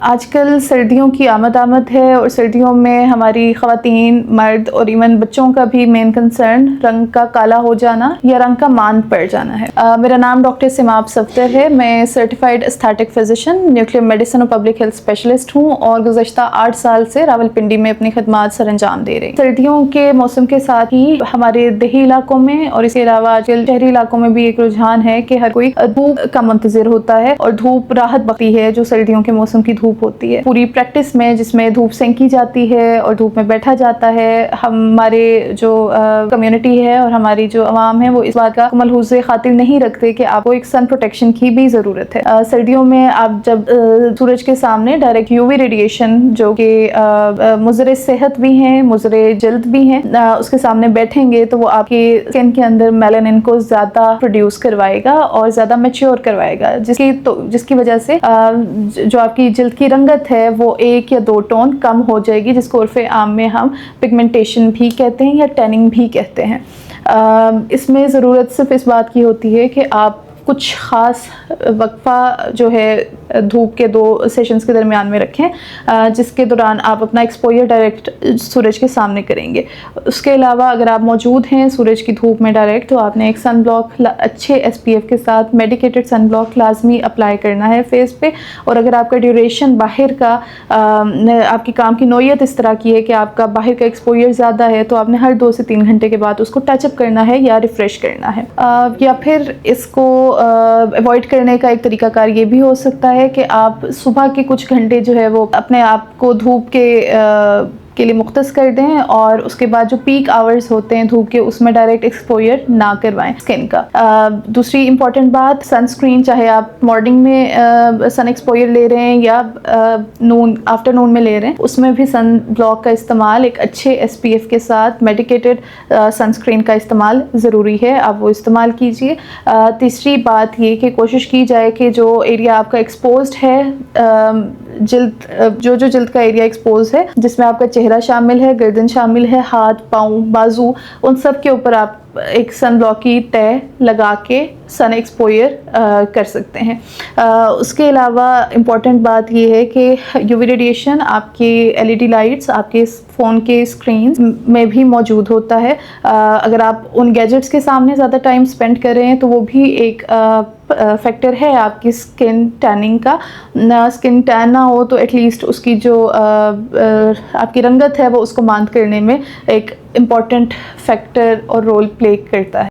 आजकल सर्दियों की आमद है और सर्दियों में हमारी ख़वातीन, मर्द और इवन बच्चों का भी मेन कंसर्न रंग का काला हो जाना या रंग का मान पड़ जाना है। मेरा नाम डॉक्टर सिमाब सफ्दर है। मैं certified aesthetic physician, nuclear medicine और पब्लिक हेल्थ स्पेशलिस्ट हूँ और गुज़श्ता 8 साल से रावलपिंडी में अपनी खदमात सर अंजाम दे रही हूँ। सर्दियों के मौसम के साथ ही हमारे देही इलाकों में और इसके अलावा आजकल शहरी इलाकों में भी एक रुझान है कि हर कोई धूप का मुंतज़िर होता है और धूप राहत बख्शती है जो सर्दियों के मौसम की धूप होती है। पूरी प्रैक्टिस में जिसमें धूप सेंकी जाती है और धूप में बैठा जाता है, हमारे जो कम्युनिटी है और हमारी जो अवाम है वो इस बात का मलहूज़ खातिर नहीं रखते कि आपको एक सन प्रोटेक्शन की भी ज़रूरत है। सर्दियों में आप जब सूरज के सामने डायरेक्ट यूवी रेडिएशन जो कि मुज़र सेहत भी हैं, मुज़र जल्द भी हैं, उसके सामने बैठेंगे तो वो आपकी स्किन के अंदर मेलानिन को ज़्यादा प्रोड्यूस करवाएगा और ज़्यादा मैच्योर करवाएगा, जिसकी वजह से जो आपकी जल्द की रंगत है वो 1 या 2 टोन कम हो जाएगी, जिसको उर्फ़े आम में हम पिगमेंटेशन भी कहते हैं या टैनिंग भी कहते हैं। इसमें ज़रूरत सिर्फ इस बात की होती है कि आप कुछ ख़ास वक्फ़ा जो है धूप के 2 सेशंस के दरमियान में रखें, जिसके दौरान आप अपना एक्सपोजर डायरेक्ट सूरज के सामने करेंगे। उसके अलावा अगर आप मौजूद हैं सूरज की धूप में डायरेक्ट, तो आपने एक सन ब्लॉक अच्छे SPF के साथ मेडिकेटेड सन ब्लॉक लाजमी अप्लाई करना है फेस पे। और अगर आपका ड्यूरेशन बाहर का आपकी काम की नौयत इस तरह की है कि आपका बाहर का एक्सपोजर ज़्यादा है, तो आपने हर 2 से 3 घंटे के बाद उसको टचअप करना है या रिफ़्रेश करना है। या फिर इसको अवॉइड करने का एक तरीकाकार ये भी हो सकता है कि आप सुबह के कुछ घंटे जो है वो अपने आप को धूप के लिए मुख्तस कर दें और उसके बाद जो पीक आवर्स होते हैं धूप के, उसमें डायरेक्ट एक्सपोजर ना करवाएं स्किन का। दूसरी इंपॉर्टेंट बात, सनस्क्रीन चाहे आप मॉर्निंग में सन एक्सपोजर ले रहे हैं या आफ्टरनून में ले रहे हैं, उसमें भी सन ब्लॉक का इस्तेमाल एक अच्छे SPF के साथ मेडिकेटेड सनस्क्रीन का इस्तेमाल ज़रूरी है, आप वो इस्तेमाल कीजिए। तीसरी बात ये कि कोशिश की जाए कि जो एरिया आपका एक्सपोज्ड है, जो जल्द का एरिया एक्सपोज है, जिसमें आपका चेहरा शामिल है, गर्दन शामिल है, हाथ, पाँव, बाजू, उन सब के ऊपर आप एक सन ब्लॉक की तय लगा के सन एक्सपोजर कर सकते हैं। उसके अलावा इम्पॉर्टेंट बात यह है कि यूवी रेडिएशन आपकी LED लाइट्स, आपके फ़ोन के स्क्रीन में भी मौजूद होता है। अगर आप उन गैजेट्स के सामने ज़्यादा टाइम स्पेंड कर रहे हैं तो वो भी एक फैक्टर है आपकी स्किन टैनिंग का। स्किन टैन ना हो तो एटलीस्ट उसकी जो आपकी रंगत है वो उसको मांद करने में एक इम्पॉर्टेंट फैक्टर और रोल प्ले करता है।